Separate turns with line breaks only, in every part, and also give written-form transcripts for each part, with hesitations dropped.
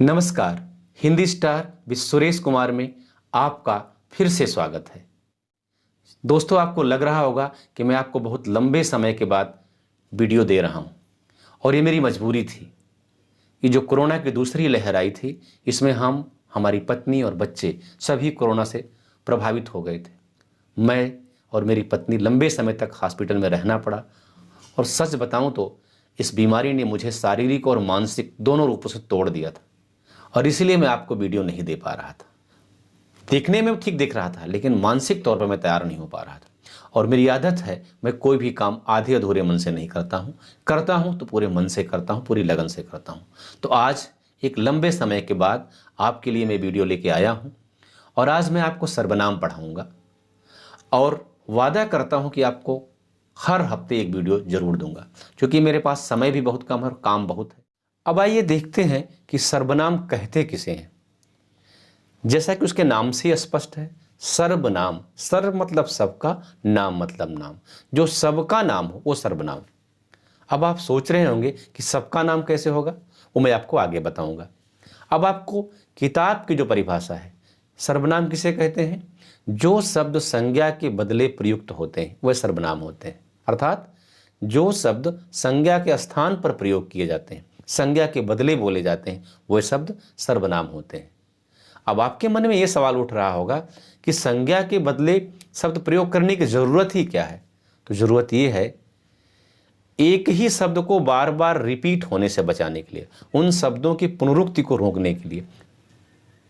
नमस्कार। Hindi star with Suresh Kumar में आपका फिर से स्वागत है। दोस्तों, आपको लग रहा होगा कि मैं आपको बहुत लंबे समय के बाद वीडियो दे रहा हूं और ये मेरी मजबूरी थी। ये जो कोरोना की दूसरी लहर आई थी, इसमें हमारी पत्नी और बच्चे सभी कोरोना से प्रभावित हो गए थे। मैं और मेरी पत्नी लंबे समय तक हॉस्पिटल में रहना पड़ा और सच बताऊं तो इस बीमारी ने मुझे शारीरिक और मानसिक दोनों रूपों से तोड़ दिया था और इसीलिए मैं आपको वीडियो नहीं दे पा रहा था। देखने में ठीक दिख रहा था, लेकिन मानसिक तौर पर मैं तैयार नहीं हो पा रहा था। और मेरी आदत है, मैं कोई भी काम आधे अधूरे मन से नहीं करता हूं तो पूरे मन से करता हूं, पूरी लगन से करता हूं। तो आज एक लंबे समय के बाद आपके लिए मैं वीडियो लेके आया हूं और आज मैं आपको सर्वनाम पढ़ाऊंगा और वादा करता हूं कि आपको हर हफ्ते एक वीडियो जरूर दूंगा, क्योंकि मेरे पास समय भी बहुत कम है और काम बहुत है। अब आइए देखते हैं कि सर्वनाम कहते किसे हैं। जैसा कि उसके नाम से स्पष्ट है, सर्वनाम। सर्व मतलब सबका, नाम मतलब नाम। जो सबका नाम हो वो सर्वनाम। अब आप सोच रहे होंगे कि सबका नाम कैसे होगा, वो मैं आपको आगे बताऊंगा। अब आपको किताब की जो परिभाषा है, सर्वनाम किसे कहते हैं? जो शब्द संज्ञा के बदले प्रयुक्त होते हैं वह सर्वनाम होते हैं। अर्थात जो शब्द संज्ञा के स्थान पर प्रयोग किए जाते हैं, संज्ञा के बदले बोले जाते हैं, वह शब्द सर्वनाम होते हैं। अब आपके मन में यह सवाल उठ रहा होगा कि संज्ञा के बदले शब्द प्रयोग करने की जरूरत ही क्या है? तो जरूरत यह है, एक ही शब्द को बार बार रिपीट होने से बचाने के लिए, उन शब्दों की पुनरुक्ति को रोकने के लिए।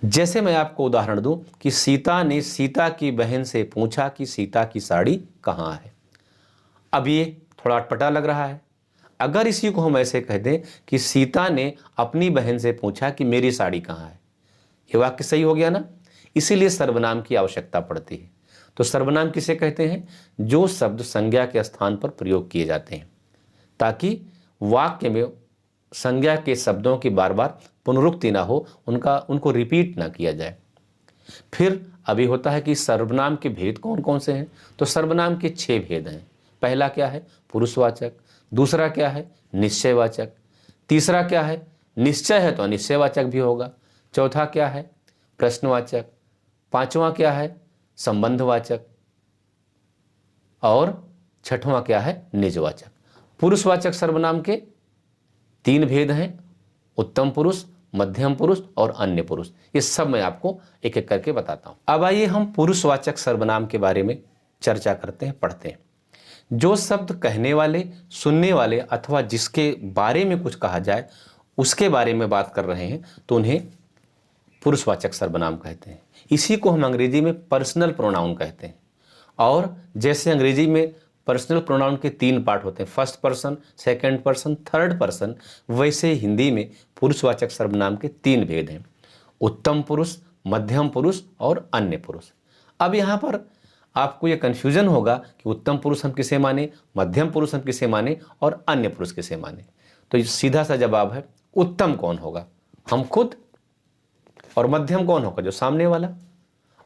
जैसे मैं आपको उदाहरण दूं कि सीता ने सीता की बहन से पूछा कि सीता की साड़ी कहाँ है। अब ये थोड़ा अटपटा लग रहा है। अगर इसी को हम ऐसे कह दें कि सीता ने अपनी बहन से पूछा कि मेरी साड़ी कहाँ है, ये वाक्य सही हो गया ना? इसीलिए सर्वनाम की आवश्यकता पड़ती है। तो सर्वनाम किसे कहते हैं? जो शब्द संज्ञा के स्थान पर प्रयोग किए जाते हैं, ताकि वाक्य में संज्ञा के शब्दों की बार बार पुनरुक्ति ना हो, उनको रिपीट ना किया जाए। फिर अभी होता है कि सर्वनाम के भेद कौन कौन से हैं? तो सर्वनाम के 6 भेद हैं। पहला क्या है? पुरुषवाचक। दूसरा क्या है? निश्चयवाचक। तीसरा क्या है? निश्चय है तो अनिश्चयवाचक भी होगा। चौथा क्या है? प्रश्नवाचक। पांचवा क्या है? संबंधवाचक। और छठवां क्या है? निजवाचक। पुरुषवाचक सर्वनाम के 3 भेद हैं, उत्तम पुरुष, मध्यम पुरुष और अन्य पुरुष। ये सब मैं आपको एक एक करके बताता हूं। अब आइए हम पुरुषवाचक सर्वनाम के बारे में चर्चा करते हैं, पढ़ते हैं। जो शब्द कहने वाले, सुनने वाले अथवा जिसके बारे में कुछ कहा जाए उसके बारे में बात कर रहे हैं तो उन्हें पुरुषवाचक सर्वनाम कहते हैं। इसी को हम अंग्रेजी में पर्सनल प्रोनाउन कहते हैं। और जैसे अंग्रेजी में पर्सनल प्रोनाउन के 3 पार्ट होते हैं, first person, second person, third person, वैसे हिंदी में पुरुषवाचक सर्वनाम के 3 भेद हैं, उत्तम पुरुष, मध्यम पुरुष और अन्य पुरुष। अब यहाँ पर आपको यह कंफ्यूजन होगा कि उत्तम पुरुष हम किसे माने, मध्यम पुरुष हम किसे माने और अन्य पुरुष किसे माने। तो सीधा सा जवाब है, उत्तम कौन होगा? हम खुद। और मध्यम कौन होगा? जो सामने वाला।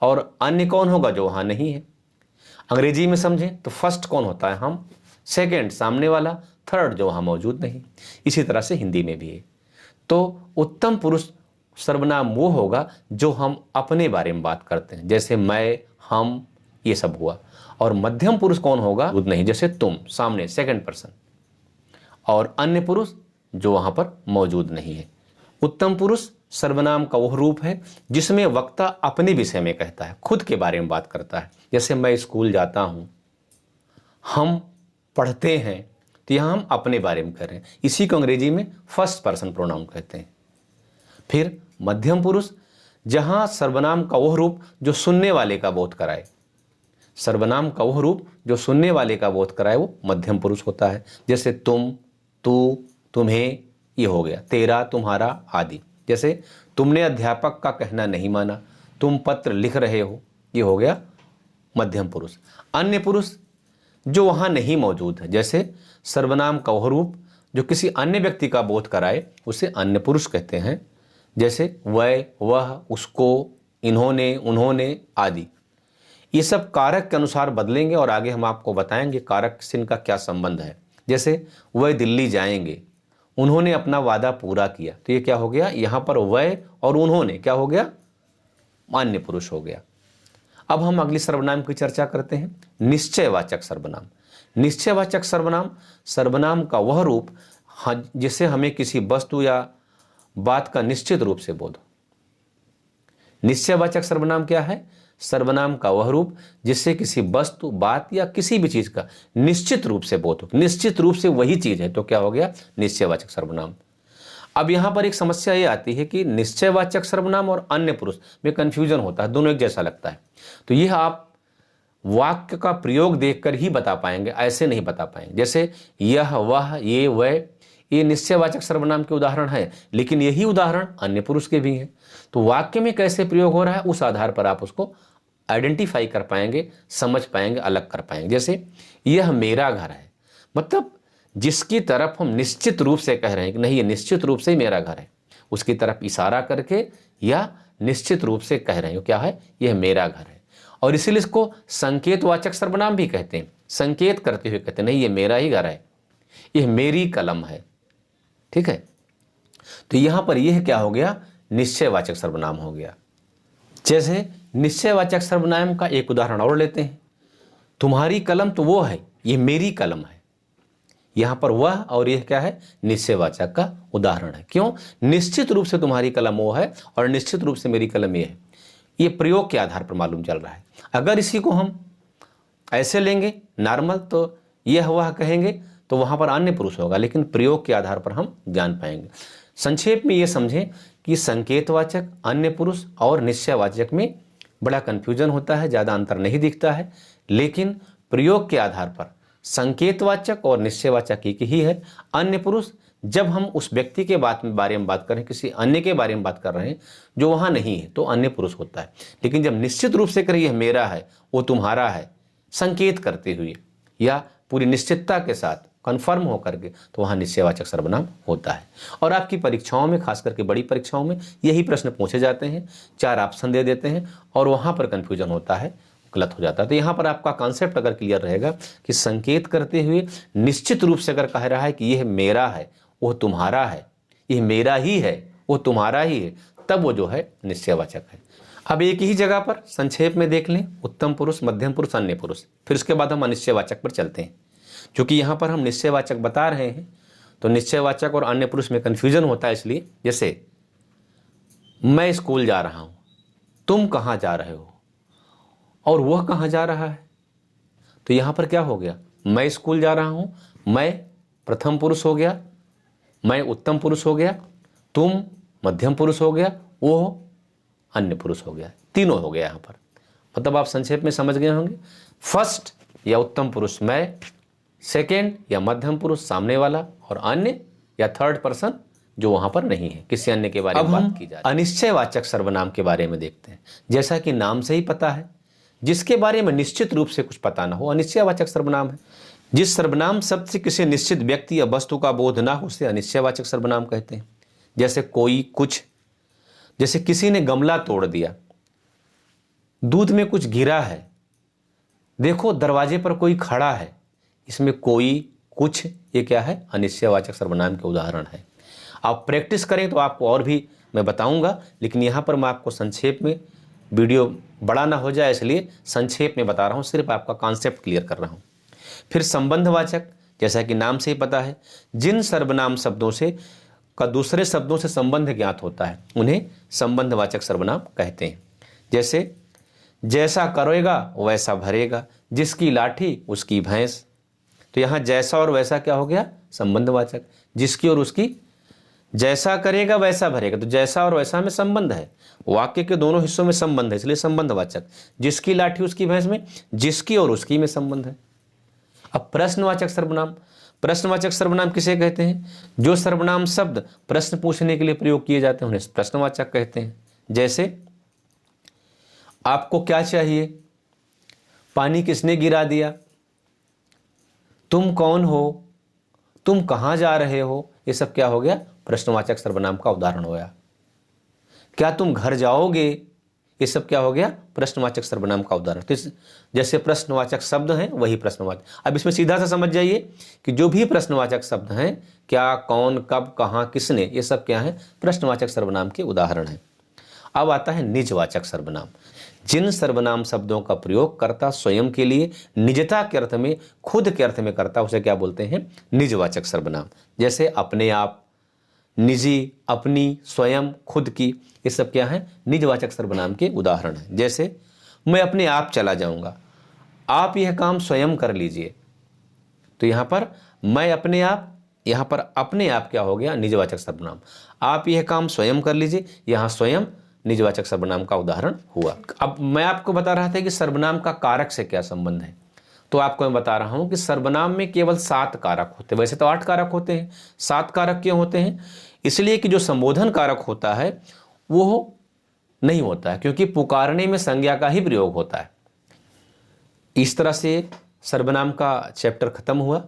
और अन्य कौन होगा? जो वहां नहीं है। अंग्रेजी में समझें तो फर्स्ट कौन होता है? हम। सेकंड सामने वाला। थर्ड जो वहां मौजूद नहीं। इसी तरह से हिंदी में भी है। तो उत्तम पुरुष सर्वनाम वो होगा जो हम अपने बारे में बात करते हैं, जैसे मैं, हम, ये सब हुआ। और मध्यम पुरुष कौन होगा? मौजूद नहीं, जैसे तुम, सामने, सेकंड पर्सन। और अन्य पुरुष जो वहां पर मौजूद नहीं है। उत्तम पुरुष सर्वनाम का वह रूप है जिसमें वक्ता अपने विषय में कहता है, खुद के बारे में बात करता है। जैसे मैं स्कूल जाता हूं, हम पढ़ते हैं, तो यहां हम अपने बारे में कह रहे हैं। इसी को अंग्रेजी में फर्स्ट पर्सन प्रोनाउन कहते हैं। फिर मध्यम पुरुष, जहां सर्वनाम का वह रूप जो सुनने वाले का बोध कराए, सर्वनाम का वह रूप जो सुनने वाले का बोध कराए वो मध्यम पुरुष होता है। जैसे तुम, तू, तुम्हें, ये हो गया। तेरा, तुम्हारा आदि। जैसे तुमने अध्यापक का कहना नहीं माना, तुम पत्र लिख रहे हो, ये हो गया मध्यम पुरुष। अन्य पुरुष जो वहां नहीं मौजूद है, जैसे सर्वनाम का वह रूप जो किसी अन्य व्यक्ति का बोध कराए उसे अन्य पुरुष कहते हैं। जैसे वह, वह, उसको, इन्होंने, उन्होंने आदि। ये सब कारक के अनुसार बदलेंगे और आगे हम आपको बताएंगे कारक से इनका क्या संबंध है। जैसे वह दिल्ली जाएंगे, उन्होंने अपना वादा पूरा किया। तो ये क्या हो गया, यहां पर वह और उन्होंने क्या हो गया, अन्य पुरुष हो गया। अब हम अगली सर्वनाम की चर्चा करते हैं, निश्चयवाचक सर्वनाम। निश्चयवाचक सर्वनाम सर्वनाम का वह रूप जिसे हमें किसी वस्तु या बात का निश्चित रूप से बोध हो। निश्चयवाचक सर्वनाम क्या है, सर्वनाम का वह रूप जिससे किसी वस्तु, बात या किसी भी चीज का निश्चित रूप से बोध हो। निश्चित रूप से वही चीज है तो क्या हो गया, निश्चयवाचक सर्वनाम। अब यहां पर एक समस्या ये आती है कि निश्चयवाचक सर्वनाम और अन्य पुरुष में कंफ्यूजन होता है, दोनों एक जैसा लगता है। तो यह आप वाक्य का प्रयोग देखकर ही बता पाएंगे, ऐसे नहीं बता पाएंगे। जैसे यह, वह, ये, वह, ये निश्चयवाचक सर्वनाम के उदाहरण है, लेकिन यही उदाहरण अन्य पुरुष के भी हैं। तो वाक्य में कैसे प्रयोग हो रहा है उस आधार पर आप उसको आइडेंटिफाई कर पाएंगे, समझ पाएंगे, अलग कर पाएंगे। जैसे यह मेरा घर है, मतलब जिसकी तरफ हम निश्चित रूप से कह रहे हैं कि नहीं ये निश्चित रूप से ही मेरा घर है, उसकी तरफ इशारा करके या निश्चित रूप से कह रहे हैं क्या है, यह मेरा घर है। और इसीलिए इसको संकेतवाचक सर्वनाम भी कहते हैं, संकेत करते हुए कहते हैं नहीं ये मेरा ही घर है, यह मेरी कलम है। ठीक है, तो यहां पर यह क्या हो गया, निश्चयवाचक सर्वनाम हो गया। जैसे निश्चयवाचक सर्वनाम का एक उदाहरण और लेते हैं, तुम्हारी कलम तो वो है, ये मेरी कलम है। यहां पर वह और यह क्या है, निश्चयवाचक का उदाहरण है। क्यों, निश्चित रूप से तुम्हारी कलम वो है और निश्चित रूप से मेरी कलम ये है। ये प्रयोग के आधार पर मालूम चल रहा है। अगर इसी को हम ऐसे लेंगे नॉर्मल, तो यह वह कहेंगे तो वहां पर अन्य पुरुष होगा, लेकिन प्रयोग के आधार पर हम जान पाएंगे। संक्षेप में ये समझें कि संकेतवाचक, अन्य पुरुष और निश्चयवाचक में बड़ा कंफ्यूजन होता है, ज़्यादा अंतर नहीं दिखता है, लेकिन प्रयोग के आधार पर संकेतवाचक और निश्चयवाचक एक ही है। अन्य पुरुष जब हम उस व्यक्ति के बारे में बात करें, किसी अन्य के बारे में बात कर रहे हैं जो वहाँ नहीं है, तो अन्य पुरुष होता है। लेकिन जब निश्चित रूप से करें यह मेरा है, वो तुम्हारा है, संकेत करते हुए या पूरी निश्चितता के साथ कन्फर्म होकर के, तो वहाँ निश्चयवाचक सर्वनाम होता है। और आपकी परीक्षाओं में, खास करके बड़ी परीक्षाओं में यही प्रश्न पूछे जाते हैं, 4 ऑप्शन दे देते हैं और वहाँ पर कन्फ्यूजन होता है, गलत हो जाता है। तो यहाँ पर आपका कॉन्सेप्ट अगर क्लियर रहेगा कि संकेत करते हुए निश्चित रूप से अगर कह रहा है कि यह मेरा है, वो तुम्हारा है, यह मेरा ही है, वो तुम्हारा ही है, तब वो जो है निश्चयवाचक है। अब एक ही जगह पर संक्षेप में देख लें, उत्तम पुरुष, मध्यम पुरुष, अन्य पुरुष, फिर उसके बाद हम अनिश्चयवाचक पर चलते हैं। क्योंकि यहाँ पर हम निश्चयवाचक बता रहे हैं तो निश्चयवाचक और अन्य पुरुष में कन्फ्यूजन होता है। इसलिए जैसे मैं स्कूल जा रहा हूँ, तुम कहाँ जा रहे हो और वह कहाँ जा रहा है, तो यहाँ पर क्या हो गया, मैं स्कूल जा रहा हूँ, मैं प्रथम पुरुष हो गया, मैं उत्तम पुरुष हो गया, तुम मध्यम पुरुष हो गया, वो अन्य पुरुष हो गया, तीनों हो गया यहाँ पर। मतलब आप संक्षेप में समझ गए होंगे, फर्स्ट या उत्तम पुरुष मैं, सेकेंड या मध्यम पुरुष सामने वाला, और अन्य या थर्ड पर्सन जो वहां पर नहीं है, किसी अन्य के बारे में बात की जा रही है। अनिश्चयवाचक सर्वनाम के बारे में देखते हैं। जैसा कि नाम से ही पता है, जिसके बारे में निश्चित रूप से कुछ पता ना हो, अनिश्चयवाचक सर्वनाम है। जिस सर्वनाम शब्द से किसी निश्चित व्यक्ति या वस्तु का बोध ना हो उसे अनिश्चयवाचक सर्वनाम कहते हैं। जैसे कोई, कुछ, जैसे किसी ने गमला तोड़ दिया, दूध में कुछ गिरा है, देखो दरवाजे पर कोई खड़ा है, इसमें कोई, कुछ, ये क्या है, अनिश्चयवाचक सर्वनाम के उदाहरण है। आप प्रैक्टिस करें तो आपको और भी मैं बताऊंगा, लेकिन यहाँ पर मैं आपको संक्षेप में, वीडियो बड़ा ना हो जाए इसलिए संक्षेप में बता रहा हूँ, सिर्फ आपका कॉन्सेप्ट क्लियर कर रहा हूँ। फिर संबंधवाचक, जैसा कि नाम से ही पता है, जिन सर्वनाम शब्दों से का दूसरे शब्दों से संबंध ज्ञात होता है उन्हें संबंधवाचक सर्वनाम कहते हैं। जैसे जैसा करेगा वैसा भरेगा, जिसकी लाठी उसकी भैंस, तो यहाँ जैसा और वैसा क्या हो गया, संबंधवाचक। जिसकी और उसकी, जैसा करेगा वैसा भरेगा, तो जैसा और वैसा में संबंध है, वाक्य के दोनों हिस्सों में संबंध है, इसलिए संबंधवाचक। जिसकी लाठी उसकी भैंस में जिसकी और उसकी में संबंध है। अब प्रश्नवाचक सर्वनाम, प्रश्नवाचक सर्वनाम किसे कहते हैं, जो सर्वनाम शब्द प्रश्न पूछने के लिए प्रयोग किए जाते हैं उन्हें प्रश्नवाचक कहते हैं। जैसे आपको क्या चाहिए, पानी किसने गिरा दिया, तुम कौन हो, तुम कहाँ जा रहे हो, ये सब क्या हो गया, प्रश्नवाचक सर्वनाम का उदाहरण होया। क्या तुम घर जाओगे, ये सब क्या हो गया, प्रश्नवाचक सर्वनाम का उदाहरण। तो जैसे प्रश्नवाचक शब्द हैं वही प्रश्नवाचक। अब इसमें सीधा सा समझ जाइए कि जो भी प्रश्नवाचक शब्द हैं, क्या, कौन, कब, कहाँ, किसने, ये सब क्या है, प्रश्नवाचक सर्वनाम के उदाहरण हैं। अब आता है निजवाचक सर्वनाम। जिन सर्वनाम शब्दों का प्रयोग कर्ता स्वयं के लिए निजता के अर्थ में, खुद के अर्थ में करता, उसे क्या बोलते हैं, निजवाचक सर्वनाम। जैसे अपने आप, निजी, अपनी, स्वयं, खुद की, ये सब क्या है, निजवाचक सर्वनाम के उदाहरण हैं। जैसे मैं अपने आप चला जाऊंगा, आप यह काम स्वयं कर लीजिए। तो यहां पर मैं अपने आप, यहां पर अपने आप क्या हो गया, निजवाचक सर्वनाम। आप यह काम स्वयं कर लीजिए, यहां स्वयं निजवाचक सर्वनाम का उदाहरण हुआ। अब मैं आपको बता रहा था कि सर्वनाम का कारक से क्या संबंध है, तो आपको मैं बता रहा हूं कि सर्वनाम में केवल 7 कारक होते हैं। वैसे तो 8 कारक होते हैं, 7 कारक क्यों होते हैं, इसलिए कि जो संबोधन कारक होता है वो नहीं होता है, क्योंकि पुकारने में संज्ञा का ही प्रयोग होता है। इस तरह से सर्वनाम का चैप्टर खत्म हुआ।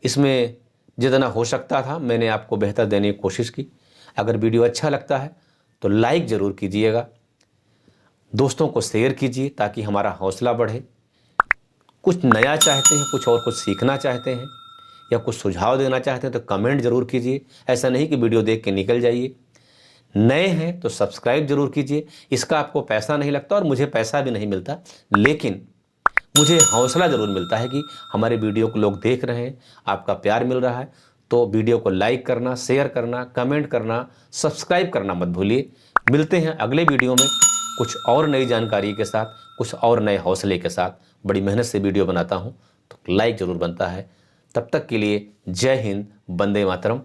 इसमें जितना हो सकता था मैंने आपको बेहतर देने की कोशिश की। अगर वीडियो अच्छा लगता है तो लाइक ज़रूर कीजिएगा, दोस्तों को शेयर कीजिए ताकि हमारा हौसला बढ़े। कुछ नया चाहते हैं, कुछ और कुछ सीखना चाहते हैं या कुछ सुझाव देना चाहते हैं तो कमेंट जरूर कीजिए। ऐसा नहीं कि वीडियो देख के निकल जाइए। नए हैं तो सब्सक्राइब जरूर कीजिए। इसका आपको पैसा नहीं लगता और मुझे पैसा भी नहीं मिलता, लेकिन मुझे हौसला ज़रूर मिलता है कि हमारे वीडियो को लोग देख रहे हैं, आपका प्यार मिल रहा है। तो वीडियो को लाइक करना, शेयर करना, कमेंट करना, सब्सक्राइब करना मत भूलिए। मिलते हैं अगले वीडियो में कुछ और नई जानकारी के साथ, कुछ और नए हौसले के साथ। बड़ी मेहनत से वीडियो बनाता हूँ तो लाइक ज़रूर बनता है। तब तक के लिए जय हिंद, वंदे मातरम।